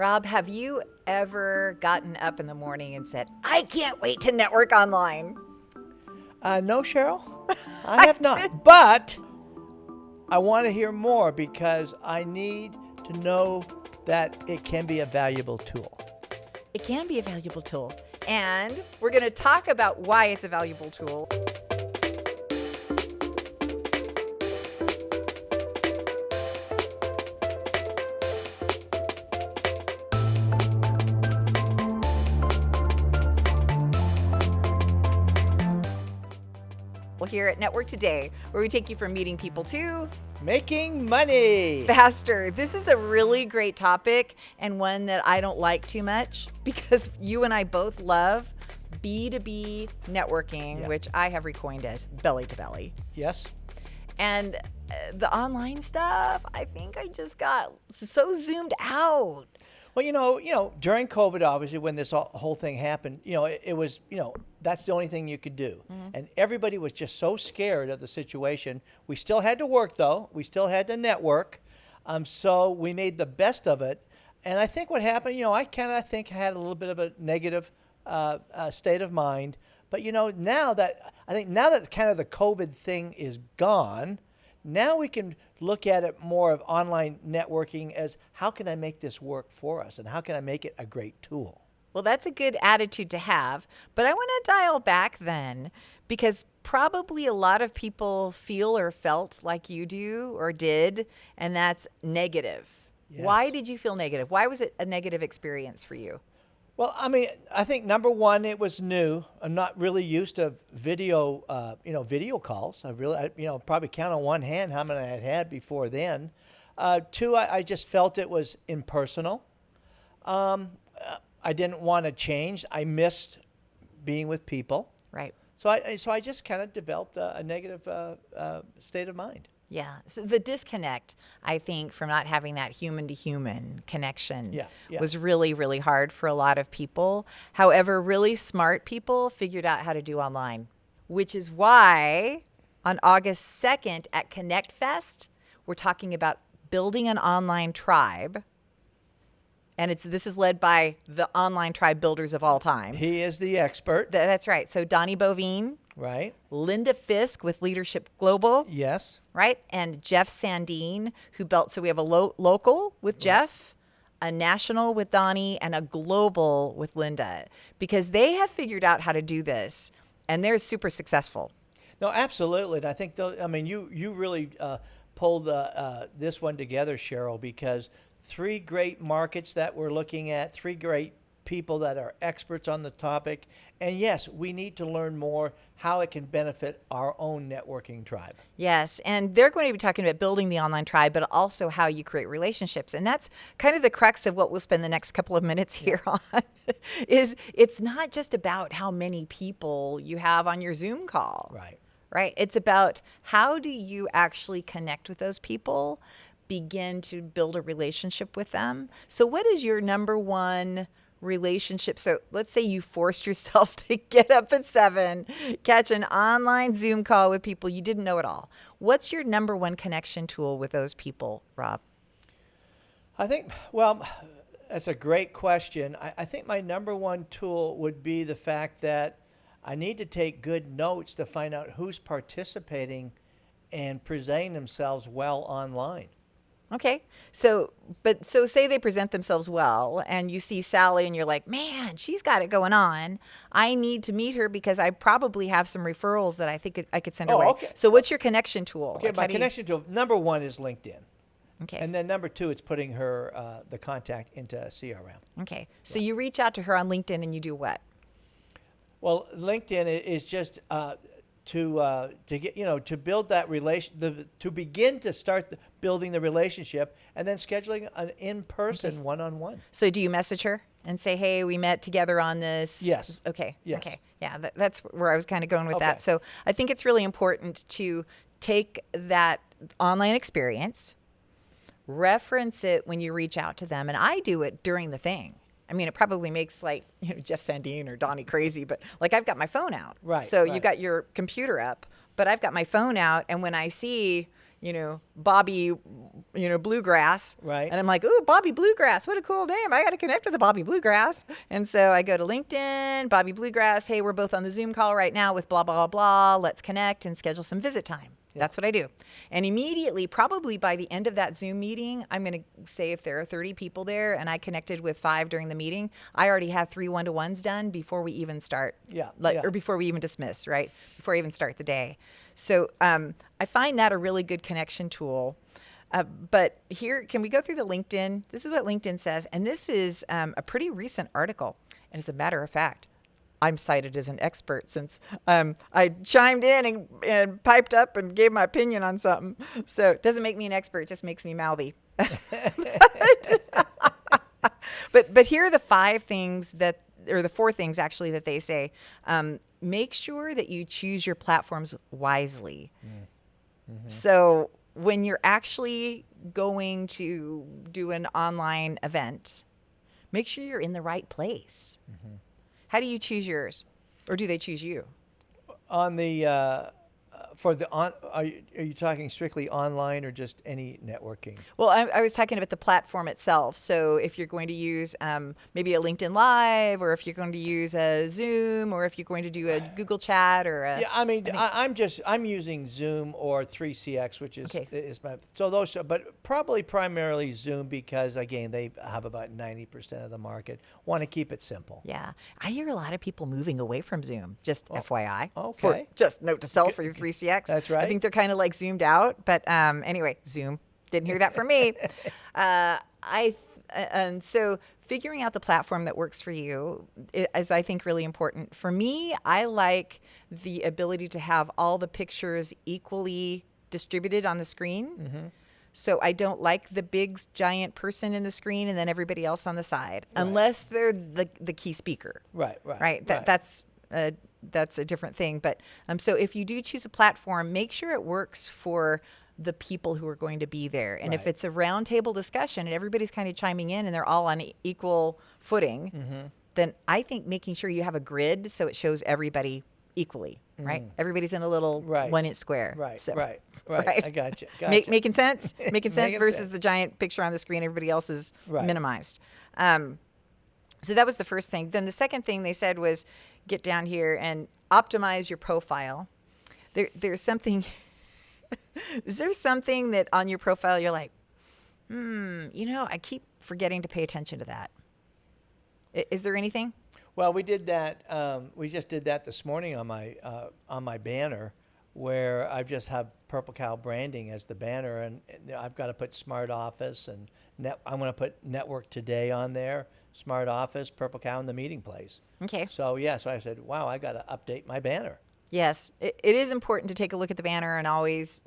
Rob, have you ever gotten up in the morning and said, I can't wait to network online? No, Cheryl, I have not. But I want to hear more because I need to know that it can be a valuable tool. It can be a valuable tool. And we're going to talk about why it's a valuable tool. Here at Network Today, where we take you from meeting people to making money faster. This is a really great topic and one that I don't like too much because you and I both love B2B networking, which I have recoined as belly to belly. Yes. And the online stuff, I think I just got so zoomed out. Well, you know, during COVID, obviously, when this whole thing happened, it was, that's the only thing you could do. Mm-hmm. And everybody was just so scared of the situation. We still had to work, though. We still had to network. So we made the best of it. And I think what happened, I kind of think had a little bit of a negative state of mind. But, now that kind of the COVID thing is gone, now we can look at it more of online networking as how can I make this work for us and how can I make it a great tool? Well, that's a good attitude to have, but I want to dial back then because probably a lot of people feel or felt like you do or did, and that's negative. Yes. Why did you feel negative? Why was it a negative experience for you? Well, I think number one, it was new. I'm not really used to video calls. I probably count on one hand how many I had before then. Two, I just felt it was impersonal. I didn't want to change. I missed being with people. Right. So I just kind of developed a negative state of mind. Yeah. So the disconnect, I think, from not having that human-to-human connection was really, really hard for a lot of people. However, really smart people figured out how to do online, which is why on August 2nd at Connect Fest, we're talking about building an online tribe. And this is led by the online tribe builders of all time. He is the expert. That's right. So Donnie Bovine. Right. Linda Fisk with Leadership Global. Yes. Right. And Jeff Sandine, who built, so we have a local with Jeff, a national with Donnie, and a global with Linda, because they have figured out how to do this and they're super successful. No, absolutely. And I think, you really pulled this one together, Cheryl, because three great markets that we're looking at, three great people that are experts on the topic. And yes, we need to learn more how it can benefit our own networking tribe. Yes, and they're going to be talking about building the online tribe, but also how you create relationships. And that's kind of the crux of what we'll spend the next couple of minutes here on, is it's not just about how many people you have on your Zoom call. Right? It's about how do you actually connect with those people, begin to build a relationship with them. So what is your number one relationship? So let's say you forced yourself to get up at 7, catch an online Zoom call with people you didn't know at all. What's your number one connection tool with those people, Rob? I think, that's a great question. I think my number one tool would be the fact that I need to take good notes to find out who's participating and presenting themselves well online. Okay. So say they present themselves well and you see Sally and you're like, man, she's got it going on. I need to meet her because I probably have some referrals that I think I could send her way. Okay. So what's your connection tool? Okay, my connection tool, number one is LinkedIn. Okay. And then number two, it's putting her, the contact into CRM. Okay. So you reach out to her on LinkedIn and you do what? Well, LinkedIn is just to get to build that to begin to start building the relationship, and then scheduling an in-person one-on-one. So do you message her and say, hey, we met together on this? Yes. Okay. Yes. Okay. Yeah, that's where I was kind of going with that. So I think it's really important to take that online experience, reference it when you reach out to them, and I do it during the thing. I mean, it probably makes Jeff Sandine or Donnie crazy, but I've got my phone out. Right. So you got your computer up, but I've got my phone out, and when I see, Bobby, Bluegrass. Right. And I'm like, ooh, Bobby Bluegrass. What a cool name. I got to connect with the Bobby Bluegrass. And so I go to LinkedIn, Bobby Bluegrass. Hey, we're both on the Zoom call right now with blah, blah, blah. Let's connect and schedule some visit time. That's what I do. And immediately, probably by the end of that Zoom meeting, I'm going to say if there are 30 people there and I connected with 5 during the meeting, I already have 3 one-to-ones done before we even start. Or before we even dismiss, right? Before I even start the day. So I find that a really good connection tool. But here, can we go through the LinkedIn? This is what LinkedIn says. And this is a pretty recent article. And as a matter of fact, I'm cited as an expert since I chimed in and piped up and gave my opinion on something. So it doesn't make me an expert, it just makes me mouthy. But here are the 5 things or the 4 things actually that they say. Make sure that you choose your platforms wisely. Mm-hmm. So when you're actually going to do an online event, make sure you're in the right place. Mm-hmm. How do you choose yours, or do they choose you? On the are you talking strictly online or just any networking? Well, I was talking about the platform itself. So if you're going to use maybe a LinkedIn Live, or if you're going to use a Zoom, or if you're going to do a Google Chat, or I'm using Zoom or 3CX, which is my those. But probably primarily Zoom because again they have about 90% of the market. Want to keep it simple. Yeah, I hear a lot of people moving away from Zoom. Just FYI. Okay. Just note to self for your 3CX. That's right. I think they're kind of like zoomed out, but anyway, Zoom. Didn't hear that from me. And so figuring out the platform that works for you is, I think, really important. For me, I like the ability to have all the pictures equally distributed on the screen. Mm-hmm. So I don't like the big giant person in the screen and then everybody else on the side, unless they're the key speaker. Right. That's a different thing. But so if you do choose a platform, make sure it works for the people who are going to be there. And if it's a roundtable discussion and everybody's kind of chiming in and they're all on equal footing, then I think making sure you have a grid so it shows everybody equally, right? Everybody's in a little 1-inch square. Right. Right. I got you. Making sense? Making sense versus the giant picture on the screen, everybody else is minimized. So that was the first thing. Then the second thing they said was get down here and optimize your profile. There's something, is there something that on your profile you're like, I keep forgetting to pay attention to that. Is there anything? Well, we did that. We just did that this morning on my banner, where I just have Purple Cow branding as the banner, and I've got to put Smart Office and I'm going to put Network Today on there, Smart Office, Purple Cow, and the meeting place. Okay. So so I said, wow, I got to update my banner. Yes, it is important to take a look at the banner and always,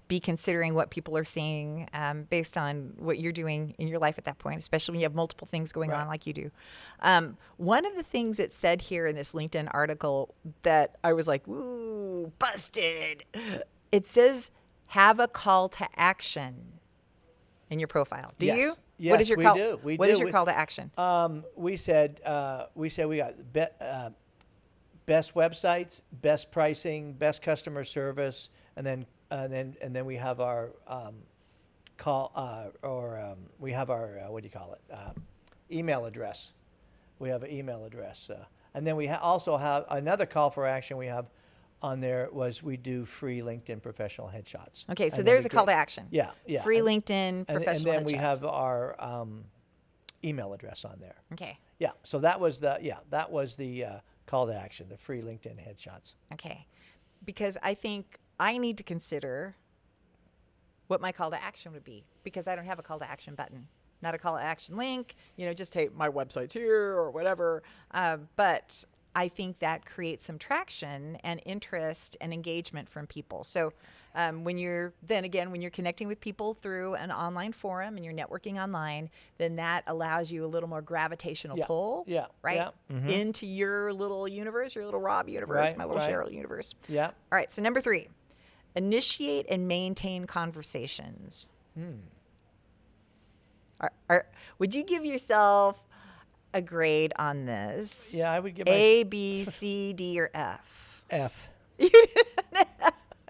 be considering what people are seeing based on what you're doing in your life at that point, especially when you have multiple things going on like you do. One of the things it said here in this LinkedIn article that I was like, ooh, busted. It says, have a call to action in your profile. Do you? Yes, what is your we call? do. What is your call to action? We said we got best websites, best pricing, best customer service, and then we have our we have our what do you call it? Email address. We have an email address, and then we also have another call for action. We have on there was we do free LinkedIn professional headshots. Okay, so there's a call to action. Yeah. Free LinkedIn professional headshots. And then we have our email address on there. Okay. Yeah. So that was the call to action, the free LinkedIn headshots. Okay. Because I think I need to consider what my call to action would be, because I don't have a call to action button, not a call to action link, just hey, my website's here or whatever. But I think that creates some traction and interest and engagement from people. So when you're connecting with people through an online forum and you're networking online, then that allows you a little more gravitational pull, into your little universe, your little Rob universe, my little Cheryl universe. Yeah. All right. So number 3, initiate and maintain conversations. Would you give yourself a grade on this? Yeah, I would give A, B, C, D, or F. F.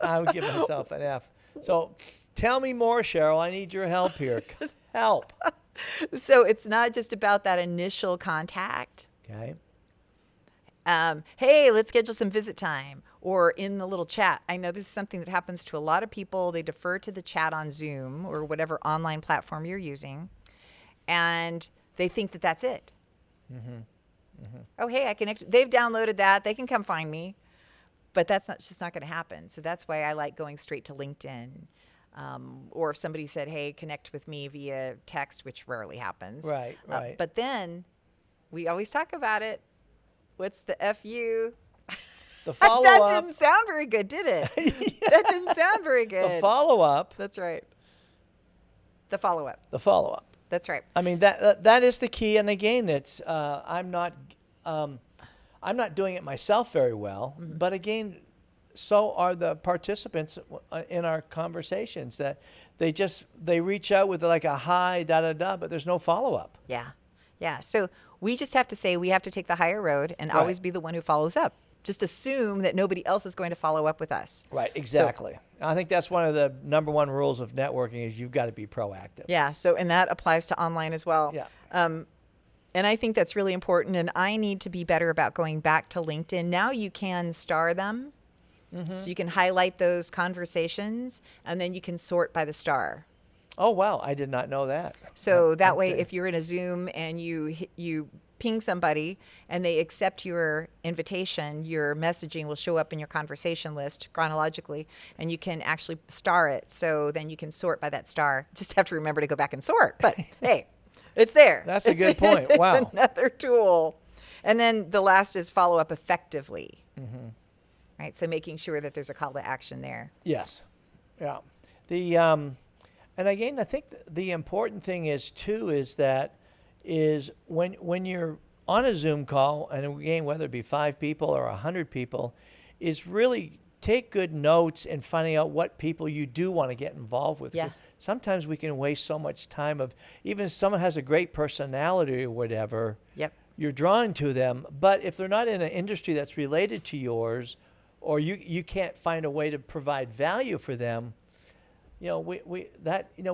I would give myself an F. So tell me more, Cheryl. I need your help here. Help. So it's not just about that initial contact. Okay. Hey, let's schedule some visit time, or in the little chat. I know this is something that happens to a lot of people. They defer to the chat on Zoom or whatever online platform you're using, and they think that that's it. Oh, hey, I connect. They've downloaded that. They can come find me. But that's not just not going to happen. So that's why I like going straight to LinkedIn. Or if somebody said, hey, connect with me via text, which rarely happens. Right, right. But then we always talk about it. What's the FU? The That follow-up. didn't sound very good, did it? That didn't sound very good. The follow-up. That's right. The follow-up. The follow-up. That's right. I mean, that is the key. And again, it's I'm not doing it myself very well. But again, so are the participants in our conversations, that they reach out with like a hi, but there's no follow-up. Yeah. Yeah. So we just have to say we have to take the higher road and Right. always be the one who follows up. Just assume that nobody else is going to follow up with us. Right, exactly. I think that's one of the number one rules of networking is you've got to be proactive. Yeah. So, and that applies to online as well. Yeah. And I think that's really important. And I need to be better about going back to LinkedIn. Now you can star them. So you can highlight those conversations and then you can sort by the star. Oh, wow. I did not know that. So that way, Okay. if you're in a Zoom and you ping somebody and they accept your invitation, your messaging will show up in your conversation list chronologically, and you can actually star it. So then you can sort by that star. Just have to remember to go back and sort. But hey, it's there. That's a good point. It's Wow. another tool. And then the last is follow up effectively. Right. So making sure that there's a call to action there. Yes. Yeah. And again, I think the important thing is too is when you're on a Zoom call, and again, whether it be 5 people or 100 people, is really take good notes and finding out what people you do want to get involved with. Yeah. Sometimes we can waste so much time of, even if someone has a great personality or whatever, Yep. you're drawn to them. But if they're not in an industry that's related to yours, or you can't find a way to provide value for them, we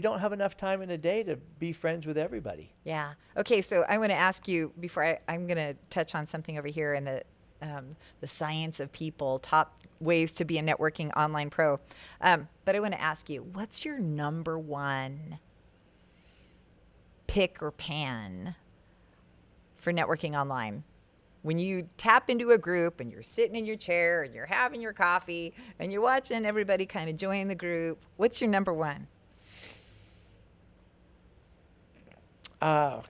don't have enough time in a day to be friends with everybody. Yeah. Okay. So I want to ask you before I'm going to touch on something over here in the science of people, top ways to be a networking online pro. But I want to ask you, what's your number one pick or pan for networking online? When you tap into a group and you're sitting in your chair and you're having your coffee and you're watching everybody kind of join the group, what's your number one?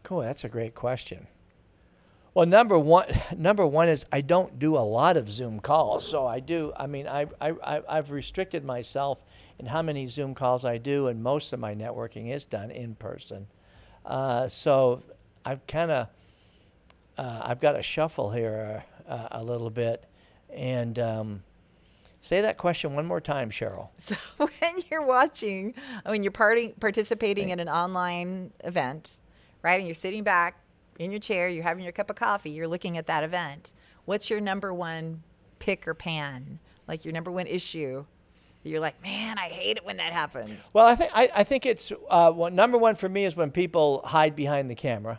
Cool. That's a great question. Well, number one is I don't do a lot of Zoom calls. So I've restricted myself in how many Zoom calls I do, and most of my networking is done in person. So I've got to shuffle here a little bit. And say that question one more time, Cheryl. So when you're participating in an online event, right, and you're sitting back in your chair, you're having your cup of coffee, you're looking at that event, what's your number one pick or pan? Like your number one issue? You're like, man, I hate it when that happens. Well, I think it's number one for me is when people hide behind the camera.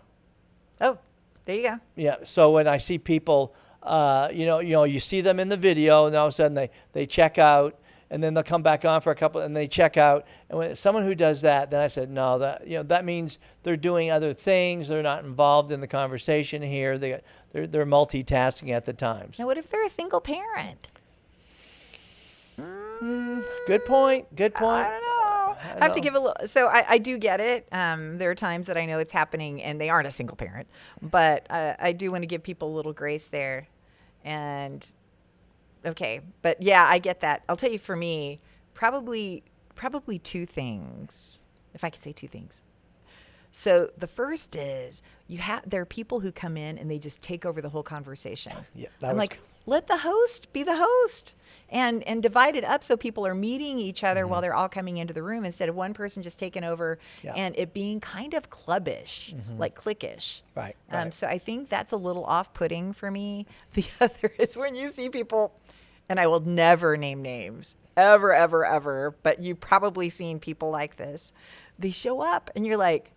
Oh, there you go. Yeah. So when I see people, you see them in the video, and all of a sudden they check out, and then they'll come back on for a couple, and they check out. And when someone who does that, then I said, no, that means they're doing other things. They're not involved in the conversation here. They're multitasking at the times. Now, what if they're a single parent? Good point. I don't know. I have to give a little. So I do get it. There are times that I know it's happening and they aren't a single parent, but I do want to give people a little grace there. And okay, but yeah, I get that. I'll tell you, for me, probably 2 things, if I could say 2 things. So the first is there are people who come in and they just take over the whole conversation. Yeah, I'm like, let the host be the host. And divide it up so people are meeting each other while they're all coming into the room, instead of one person just taking over and it being kind of clubbish, like cliquish. Right. So I think that's a little off-putting for me. The other is when you see people, and I will never name names, ever, ever, ever, but you've probably seen people like this. They show up and you're like,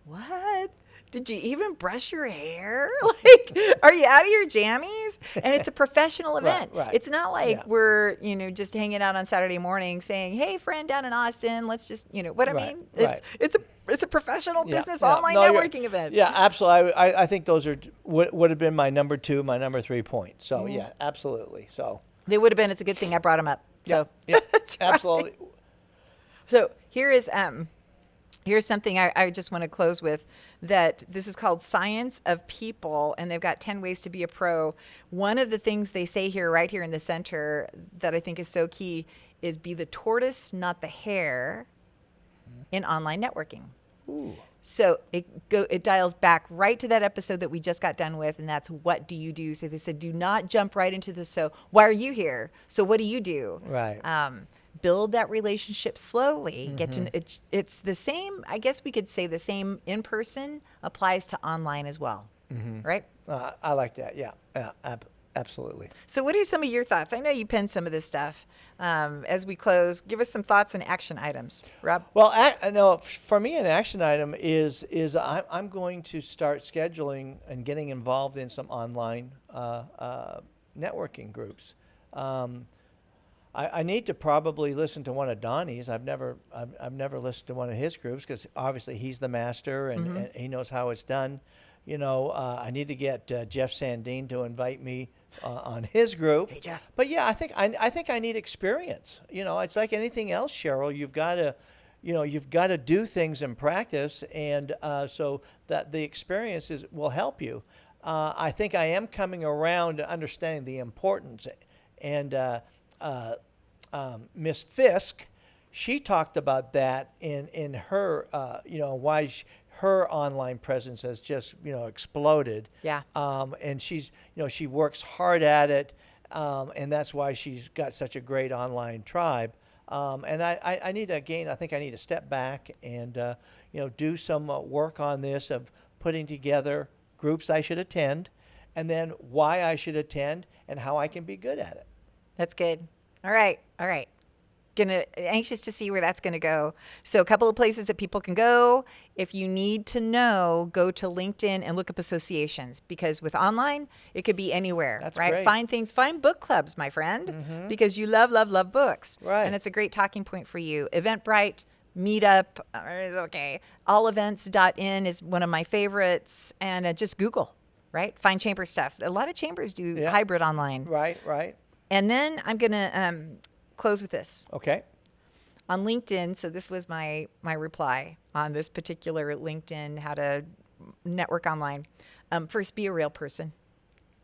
what? Did you even brush your hair? Like, are you out of your jammies? And it's a professional event. Right. It's not like Yeah. we're, just hanging out on Saturday morning saying, hey, friend down in Austin, let's just, what I Right, mean? right. It's a professional Yeah, business yeah. online No, you're- networking event. Yeah, absolutely. I think those would have been my number 2, my number 3 point. So Mm-hmm. yeah, absolutely. So They would have been. It's a good thing I brought them up. So yeah, That's right. absolutely. So here's something I just want to close with, that this is called Science of People, and they've got 10 ways to be a pro. One of the things they say here, right here in the center, that I think is so key is be the tortoise, not the hare, in online networking. Ooh. So it dials back right to that episode that we just got done with, and that's what do you do? So they said, do not jump right into this. So why are you here? So what do you do? Right. Build that relationship slowly. Get to it's the same. I guess we could say the same in person applies to online as well, right? I like that. Yeah, absolutely. So what are some of your thoughts? I know you penned some of this stuff. As we close, give us some thoughts and action items, Rob. Well, no, for me, an action item is I'm going to start scheduling and getting involved in some online networking groups. I need to probably listen to one of Donnie's. I've never listened to one of his groups because obviously he's the master and he knows how it's done. I need to get Jeff Sandine to invite me on his group. Hey, Jeff. But yeah, I think I need experience. It's like anything else, Cheryl. You've got to do things in practice, and so that the experiences will help you. I think I am coming around to understanding the importance, and Miss Fisk, she talked about that in her why her online presence has just exploded. Yeah. And she's she works hard at it, and that's why she's got such a great online tribe. And I need to I think I need to step back and do some work on this of putting together groups I should attend, and then why I should attend and how I can be good at it. That's good. All right. Anxious to see where that's gonna go. So a couple of places that people can go. If you need to know, go to LinkedIn and look up associations, because with online, it could be anywhere. That's right? great. Find book clubs, my friend, because you love books. Right. And it's a great talking point for you. Eventbrite, Meetup is okay. Allevents.in is one of my favorites, and just Google, right? Find chamber stuff. A lot of chambers do hybrid online. Right. And then I'm gonna close with this. Okay. On LinkedIn, so this was my reply on this particular LinkedIn, how to network online. First, be a real person.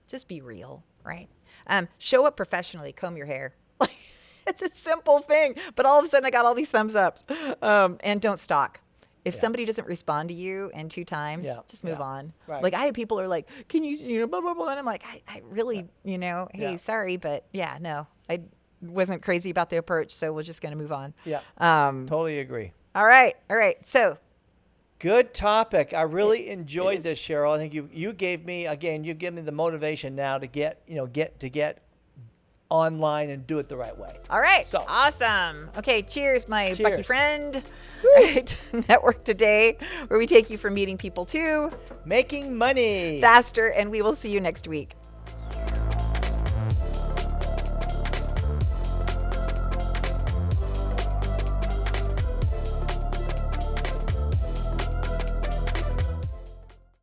Just be real, right? Show up professionally, comb your hair. It's a simple thing, but all of a sudden I got all these thumbs ups. And don't stalk. If somebody doesn't respond to you in 2 times, just move on. Right. Like I have people who are like, can you, blah, blah, blah. And I'm like, I really, hey, sorry, but no, I wasn't crazy about the approach. So we're just going to move on. Yeah. Totally agree. All right. So Good topic. I really enjoyed this, Cheryl. I think you gave me the motivation now to get online and do it the right way. all right. So- Awesome. Okay. Cheers, my Bucky Cheers. friend. Right. Network Today, where we take you from meeting people to Making money. faster. And we will see you next week.